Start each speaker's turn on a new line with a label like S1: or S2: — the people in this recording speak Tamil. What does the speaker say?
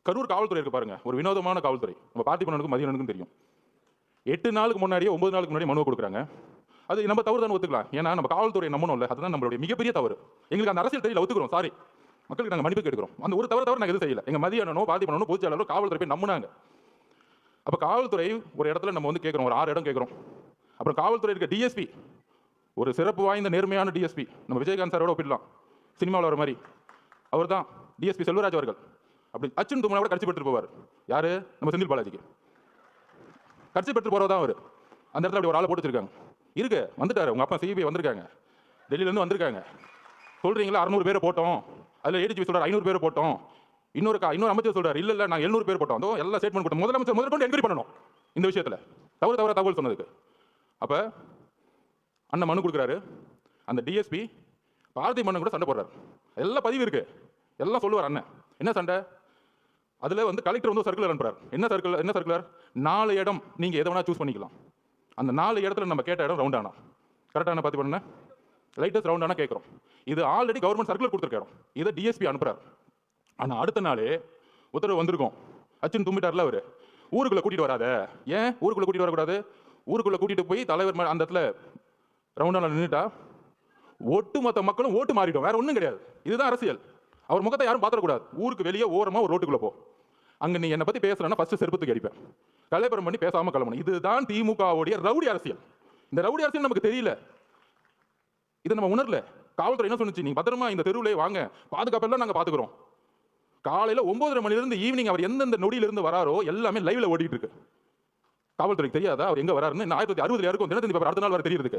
S1: கரூர் காவல்துறை இருக்கு பாருங்க, ஒரு வினோதமான காவல்துறை. நம்ம பார்த்திபனுக்கும் மதியனுக்கும் தெரியும். 8 நாளுக்கு முன்னாடியே 9 நாளுக்கு முன்னாடி மனுவை கொடுக்குறாங்க. அது நம்ம தவறு தானே ஒத்துக்கலாம். ஏன்னா நம்ம காவல்துறை நம்பணும்ல, அதுதான் நம்மளுடைய மிகப்பெரிய தவறு. எங்களுக்கு அந்த அரசியல் தெரியல, ஒத்துக்கிறோம், சாரி. மக்களுக்கு நாங்கள் மன்னிப்பு கேட்கிறோம். அந்த ஒரு தவறு நாங்கள் எதுவும் செய்யல. எங்க மதியனோ பார்த்திபனோ பொதுச்செயலாளரோ காவல்துறை போய் நம்பினாங்க. அப்போ காவல்துறை ஒரு இடத்துல நம்ம வந்து கேட்குறோம், ஒரு 6 இடம் கேட்குறோம். அப்புறம் காவல்துறை இருக்க டிஎஸ்பி, ஒரு சிறப்பு வாய்ந்த நேர்மையான டிஎஸ்பி, நம்ம விஜயகாந்த் சாரோட ஒப்பிடலாம், சினிமாவில் வர மாதிரி. அவர் தான் டிஎஸ்பி செல்வராஜ் அவர்கள். அப்படி அச்சுன்னு தும்னா கூட கட்சி பெற்று போவார். யாரு? நம்ம செந்தில் பாலாஜிக்கு கட்சி பெற்று போறவர் தான் அவர். அந்த இடத்துல அப்படி ஒரு ஆளை போட்டு வச்சிருக்காங்க. இருக்கு, வந்துட்டாரு. உங்க அப்பா சிபிஐ வந்திருக்காங்க, டெல்லியிலேருந்து வந்திருக்காங்க. சொல்றீங்களா 600 பேரை போட்டோம், அதில் ஏடிஜிபி சொல்றாரு 500 பேரை போட்டோம். இன்னொரு அமைச்சர் சொல்றாரு இல்ல நாங்கள் 700 பேர் போட்டோம். அதோ எல்லாம் ஸ்டேட்மெண்ட் போட்டோம். முதலமைச்சர் முதற்கொண்டு என்கொயரி பண்ணணும் இந்த விஷயத்தில், தகவல் சொன்னதுக்கு. அப்போ அண்ணன் மனு கொடுக்குறாரு. அந்த டிஎஸ்பி பார்த்திபன் கூட சண்டை போடுறாரு. எல்லாம் பதிவு இருக்கு, எல்லாம் சொல்லுவார் அண்ணன். என்ன சண்டை? அதில் வந்து கலெக்டர் வந்து சர்க்குலர் அனுப்புறாரு. என்ன சர்க்குலர்? 4 இடம் நீங்கள் எதை வேணா சூஸ் பண்ணிக்கலாம். அந்த 4 இடத்துல நம்ம கேட்ட இடம் ரவுண்டானா, கரெக்டான பார்த்திபன் லைட்டஸ்ட் ரவுண்டானா கேட்குறோம். இது ஆல்ரெடி கவர்மெண்ட் சர்க்குலர் கொடுத்துருக்க இடம். இதை டிஎஸ்பி அனுப்புறாரு. ஆனால் அடுத்த நாளே உத்தரவு வந்திருக்கும். அச்சுன்னு தும்பிட்டார்ல அவர், ஊருக்குள்ளே கூட்டிகிட்டு வராத. ஏன் ஊருக்குள்ளே கூட்டிகிட்டு வரக்கூடாது? ஊருக்குள்ளே கூட்டிகிட்டு போய் தலைவர் அந்த இடத்துல ரவுண்டான நின்றுட்டா ஒட்டுமொத்த மக்களும் ஓட்டு மாறிடும். வேற ஒன்றும் கிடையாது. இதுதான் அரசியல். அவர் முகத்தை யாரும் பார்த்துடக்கூடாது. ஊருக்கு வெளியே ஓரமாக ஒரு ரோட்டுக்குள்ளே போ. அங்கே நீ என்னை பற்றி பேசுறேன்னா ஃபர்ஸ்ட் செருப்பத்துக்கு அடிப்பேன், கலைபரம் பண்ணி பேசாமல் கிளம்பணும். இதுதான் திமுகவுடைய ரவுடி அரசியல். இந்த ரவுடி அரசியல் நமக்கு தெரியல, இதை நம்ம உணரல. காவல்துறை என்ன சொன்னிச்சு, நீங்க பத்திரமா இந்த தெருவிலே வாங்க, பாதுகாப்பெல்லாம் நாங்கள் பார்த்துக்கிறோம். காலையில் 9:30 மணிலிருந்து ஈவினிங் அவர் எந்தெந்த நொடியிலிருந்து வராரோ எல்லாமே லைவ்ல ஓடிட்டு இருக்கு. காவல்துறைக்கு தெரியாதா அவர் எங்க வராருன்னு? 1960 யாருக்கும் தினத்தந்தி பேப்பர் அடுத்த நாள் வர தெரியுதுக்கு.